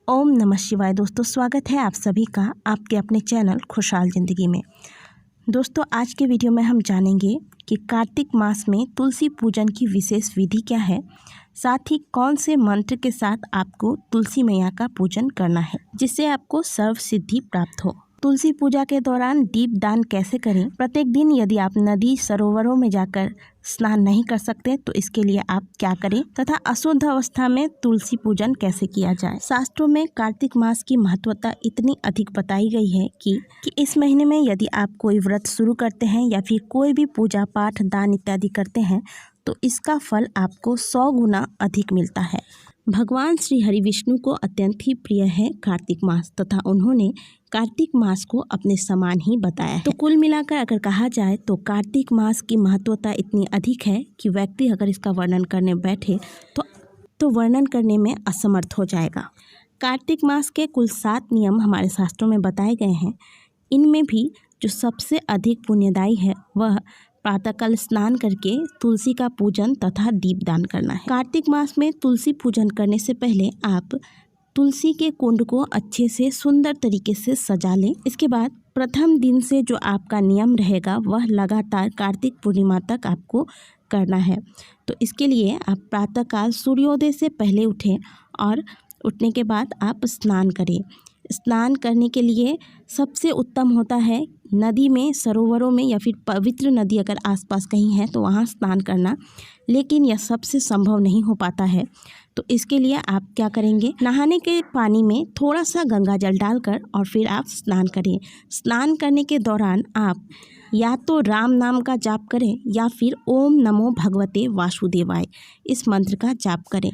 ओम नमः शिवाय। दोस्तों स्वागत है आप सभी का आपके अपने चैनल खुशहाल ज़िंदगी में। दोस्तों आज के वीडियो में हम जानेंगे कि कार्तिक मास में तुलसी पूजन की विशेष विधि क्या है, साथ ही कौन से मंत्र के साथ आपको तुलसी मैया का पूजन करना है जिससे आपको सर्व सिद्धि प्राप्त हो। तुलसी पूजा के दौरान दीप दान कैसे करें। प्रत्येक दिन यदि आप नदी सरोवरों में जाकर स्नान नहीं कर सकते तो इसके लिए आप क्या करें तथा अशुद्ध अवस्था में तुलसी पूजन कैसे किया जाए। शास्त्रों में कार्तिक मास की महत्वता इतनी अधिक बताई गई है कि इस महीने में यदि आप कोई व्रत शुरू करते हैं या फिर कोई भी पूजा पाठ दान इत्यादि करते हैं तो इसका फल आपको 100 गुना अधिक मिलता है। भगवान श्री हरि विष्णु को अत्यंत ही प्रिय है कार्तिक मास तथा उन्होंने कार्तिक मास को अपने समान ही बताया है। तो कुल मिलाकर अगर कहा जाए तो कार्तिक मास की महत्वता इतनी अधिक है कि व्यक्ति अगर इसका वर्णन करने बैठे तो वर्णन करने में असमर्थ हो जाएगा। कार्तिक मास के कुल 7 नियम हमारे शास्त्रों में बताए गए हैं। इनमें भी जो सबसे अधिक पुण्यदायी है वह प्रातःकाल स्नान करके तुलसी का पूजन तथा दीपदान करना है। कार्तिक मास में तुलसी पूजन करने से पहले आप तुलसी के कुंड को अच्छे से सुंदर तरीके से सजा लें। इसके बाद प्रथम दिन से जो आपका नियम रहेगा वह लगातार कार्तिक पूर्णिमा तक आपको करना है। तो इसके लिए आप प्रातःकाल सूर्योदय से पहले उठें और उठने के बाद आप स्नान करें। स्नान करने के लिए सबसे उत्तम होता है नदी में, सरोवरों में या फिर पवित्र नदी अगर आसपास कहीं है तो वहाँ स्नान करना, लेकिन यह सबसे संभव नहीं हो पाता है। तो इसके लिए आप क्या करेंगे, नहाने के पानी में थोड़ा सा गंगा जल डालकर और फिर आप स्नान करें। स्नान करने के दौरान आप या तो राम नाम का जाप करें या फिर ओम नमो भगवते वासुदेवाय इस मंत्र का जाप करें।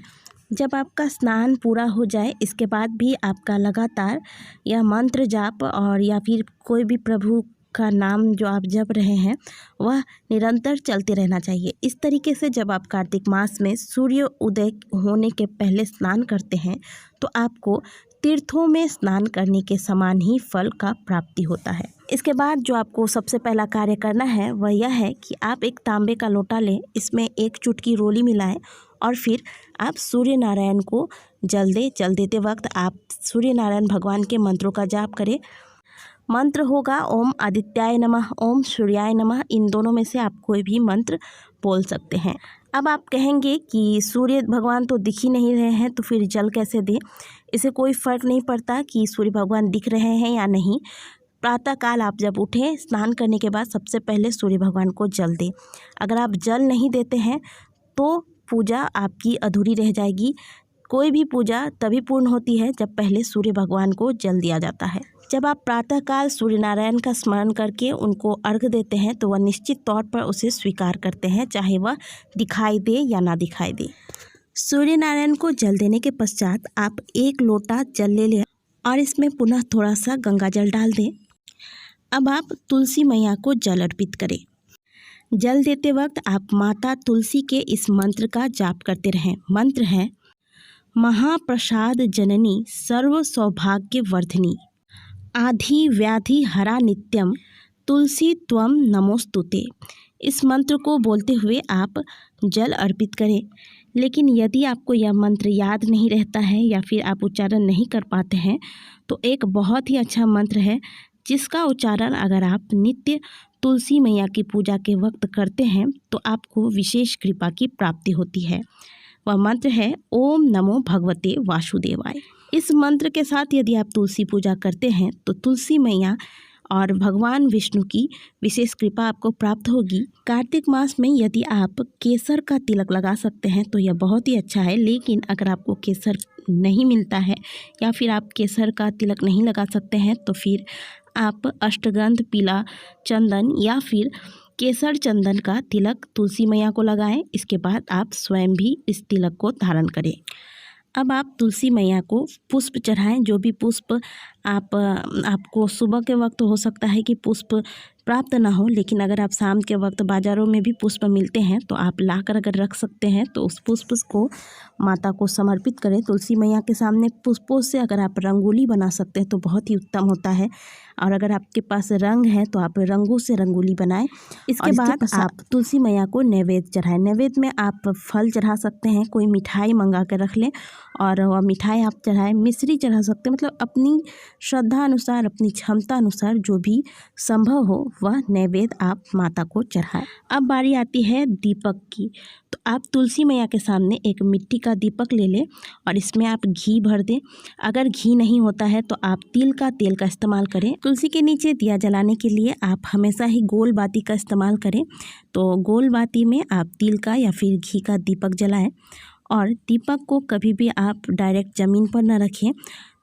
जब आपका स्नान पूरा हो जाए इसके बाद भी आपका लगातार यह मंत्र जाप और या फिर कोई भी प्रभु का नाम जो आप जप रहे हैं वह निरंतर चलते रहना चाहिए। इस तरीके से जब आप कार्तिक मास में सूर्य उदय होने के पहले स्नान करते हैं तो आपको तीर्थों में स्नान करने के समान ही फल का प्राप्ति होता है। इसके बाद जो आपको सबसे पहला कार्य करना है वह यह है कि आप एक तांबे का लोटा लें, इसमें 1 चुटकी रोली मिलाएं और फिर आप सूर्य नारायण को जल दें। जल देते वक्त आप सूर्य नारायण भगवान के मंत्रों का जाप करें। मंत्र होगा ओम आदित्याय नमः, ओम सूर्याय नमः। इन दोनों में से आप कोई भी मंत्र बोल सकते हैं। अब आप कहेंगे कि सूर्य भगवान तो दिख ही नहीं रहे हैं तो फिर जल कैसे दें। इसे कोई फ़र्क नहीं पड़ता कि सूर्य भगवान दिख रहे हैं या नहीं। प्रातःकाल आप जब उठें स्नान करने के बाद सबसे पहले सूर्य भगवान को जल दें। अगर आप जल नहीं देते हैं तो पूजा आपकी अधूरी रह जाएगी। कोई भी पूजा तभी पूर्ण होती है जब पहले सूर्य भगवान को जल दिया जाता है। जब आप प्रातःकाल सूर्य नारायण का स्मरण करके उनको अर्घ देते हैं तो वह निश्चित तौर पर उसे स्वीकार करते हैं, चाहे वह दिखाई दे या ना दिखाई दे। सूर्य नारायण को जल देने के पश्चात आप 1 लोटा जल ले लें और इसमें पुनः थोड़ा सा गंगा जल डाल दें। अब आप तुलसी मैया को जल अर्पित करें। जल देते वक्त आप माता तुलसी के इस मंत्र का जाप करते रहें। मंत्र है महाप्रसाद जननी सर्व सौभाग्य वर्धिनी आधि व्याधि हरा नित्यम तुलसी त्वम नमोस्तुते। इस मंत्र को बोलते हुए आप जल अर्पित करें। लेकिन यदि आपको यह मंत्र याद नहीं रहता है या फिर आप उच्चारण नहीं कर पाते हैं तो एक बहुत ही अच्छा मंत्र है जिसका उच्चारण अगर आप नित्य तुलसी मैया की पूजा के वक्त करते हैं तो आपको विशेष कृपा की प्राप्ति होती है। वह मंत्र है ओम नमो भगवते वासुदेवाय। इस मंत्र के साथ यदि आप तुलसी पूजा करते हैं तो तुलसी मैया और भगवान विष्णु की विशेष कृपा आपको प्राप्त होगी। कार्तिक मास में यदि आप केसर का तिलक लगा सकते हैं तो यह बहुत ही अच्छा है, लेकिन अगर आपको केसर नहीं मिलता है या फिर आप केसर का तिलक नहीं लगा सकते हैं तो फिर आप अष्टगंध पीला चंदन या फिर केसर चंदन का तिलक तुलसी मैया को लगाएं। इसके बाद आप स्वयं भी इस तिलक को धारण करें। अब आप तुलसी मैया को पुष्प चढ़ाएं। जो भी पुष्प आपको सुबह के वक्त हो सकता है कि पुष्प प्राप्त ना हो, लेकिन अगर आप शाम के वक्त बाज़ारों में भी पुष्प मिलते हैं तो आप लाकर अगर रख सकते हैं तो उस पुष्प को माता को समर्पित करें तुलसी मैया के सामने। पुष्पों से अगर आप रंगोली बना सकते हैं तो बहुत ही उत्तम होता है, और अगर आपके पास रंग है तो आप रंगों से रंगोली बनाएं। इसके बाद आप तुलसी मैया को नैवेद्य चढ़ाएं। नैवेद्य में आप फल चढ़ा सकते हैं, कोई मिठाई मंगा कर रख लें और वह मिठाई आप चढ़ाएं। मिश्री चढ़ा सकते हैं, मतलब अपनी श्रद्धा अनुसार, अपनी क्षमता अनुसार जो भी संभव हो वह नैवेद्य आप माता को चढ़ाएं। अब बारी आती है दीपक की। तो आप तुलसी मैया के सामने एक मिट्टी का दीपक ले लें और इसमें आप घी भर दें। अगर घी नहीं होता है तो आप तिल का तेल का इस्तेमाल करें। तुलसी के नीचे दिया जलाने के लिए आप हमेशा ही गोल बाती का इस्तेमाल करें। तो गोल बाती में आप तिल का या फिर घी का दीपक जलाएं, और दीपक को कभी भी आप डायरेक्ट ज़मीन पर न रखें।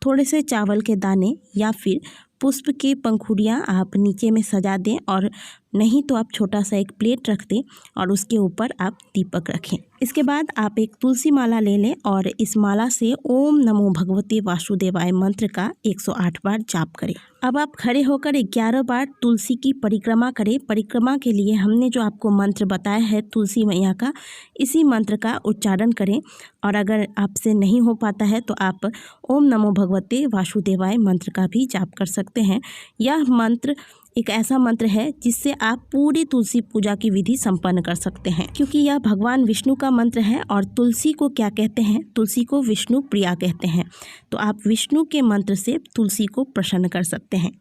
थोड़े से चावल के दाने या फिर पुष्प की पंखुड़ियाँ आप नीचे में सजा दें, और नहीं तो आप छोटा सा एक प्लेट रख दें और उसके ऊपर आप दीपक रखें। इसके बाद आप एक तुलसी माला ले लें और इस माला से ओम नमो भगवते वासुदेवाय मंत्र का 108 बार जाप करें। अब आप खड़े होकर 11 बार तुलसी की परिक्रमा करें। परिक्रमा के लिए हमने जो आपको मंत्र बताया है तुलसी मैया का, इसी मंत्र का उच्चारण करें। और अगर आपसे नहीं हो पाता है तो आप ओम नमो भगवते वासुदेवाय मंत्र का भी जाप कर सकते हैं। यह मंत्र एक ऐसा मंत्र है जिससे आप पूरी तुलसी पूजा की विधि संपन्न कर सकते हैं, क्योंकि यह भगवान विष्णु का मंत्र है। और तुलसी को क्या कहते हैं? तुलसी को विष्णु प्रिया कहते हैं। तो आप विष्णु के मंत्र से तुलसी को प्रसन्न कर सकते हैं।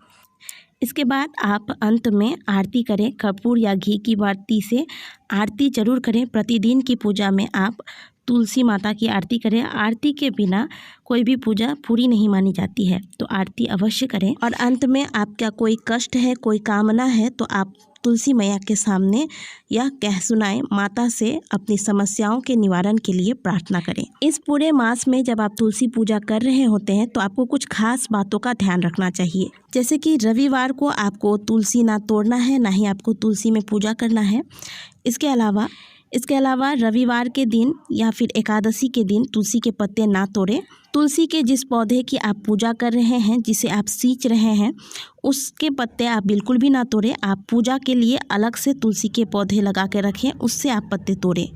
इसके बाद आप अंत में आरती करें। कपूर या घी की बाती से आरती जरूर करें। प्रतिदिन की पूजा में आप तुलसी माता की आरती करें। आरती के बिना कोई भी पूजा पूरी नहीं मानी जाती है, तो आरती अवश्य करें। और अंत में आपका कोई कष्ट है, कोई कामना है, तो आप तुलसी मैया के सामने यह कह सुनाएं, माता से अपनी समस्याओं के निवारण के लिए प्रार्थना करें। इस पूरे मास में जब आप तुलसी पूजा कर रहे होते हैं तो आपको कुछ खास बातों का ध्यान रखना चाहिए, जैसे कि रविवार को आपको तुलसी ना तोड़ना है, ना ही आपको तुलसी में पूजा करना है। इसके अलावा रविवार के दिन या फिर एकादशी के दिन तुलसी के पत्ते ना तोड़ें। तुलसी के जिस पौधे की आप पूजा कर रहे हैं, जिसे आप सींच रहे हैं, उसके पत्ते आप बिल्कुल भी ना तोड़ें। आप पूजा के लिए अलग से तुलसी के पौधे लगा के रखें, उससे आप पत्ते तोड़ें।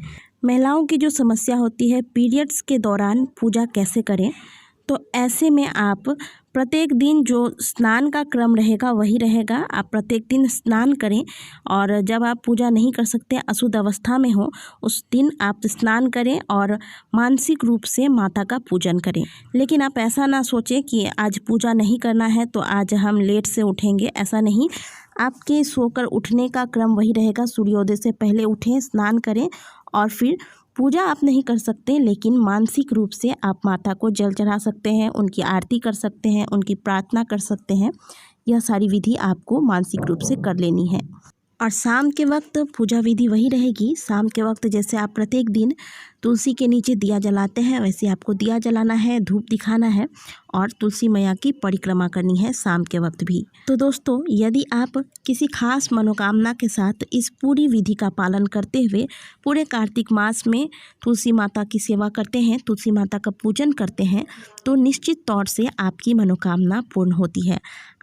महिलाओं की जो समस्या होती है पीरियड्स के दौरान पूजा कैसे करें, तो ऐसे में आप प्रत्येक दिन जो स्नान का क्रम रहेगा वही रहेगा। आप प्रत्येक दिन स्नान करें, और जब आप पूजा नहीं कर सकते, अशुद्ध अवस्था में हो, उस दिन आप स्नान करें और मानसिक रूप से माता का पूजन करें। लेकिन आप ऐसा ना सोचें कि आज पूजा नहीं करना है तो आज हम लेट से उठेंगे, ऐसा नहीं। आपके सोकर उठने का क्रम वही रहेगा। सूर्योदय से पहले उठें, स्नान करें, और फिर पूजा आप नहीं कर सकते लेकिन मानसिक रूप से आप माता को जल चढ़ा सकते हैं, उनकी आरती कर सकते हैं, उनकी प्रार्थना कर सकते हैं। यह सारी विधि आपको मानसिक रूप से कर लेनी है। और शाम के वक्त पूजा विधि वही रहेगी। शाम के वक्त जैसे आप प्रत्येक दिन तुलसी के नीचे दिया जलाते हैं, वैसे आपको दिया जलाना है, धूप दिखाना है और तुलसी मैया की परिक्रमा करनी है शाम के वक्त भी। तो दोस्तों, यदि आप किसी खास मनोकामना के साथ इस पूरी विधि का पालन करते हुए पूरे कार्तिक मास में तुलसी माता की सेवा करते हैं, तुलसी माता का पूजन करते हैं, तो निश्चित तौर से आपकी मनोकामना पूर्ण होती है।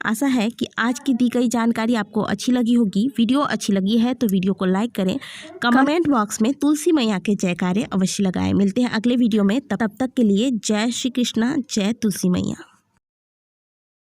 आशा है कि आज की दी गई जानकारी आपको अच्छी लगी होगी। वीडियो अच्छी लगी है तो वीडियो को लाइक करें, कमेंट बॉक्स में तुलसी मैया के जयकारे अवश्य लगाएं। मिलते हैं अगले वीडियो में, तब तक के लिए जय श्री कृष्णा, जय तुलसी मैया।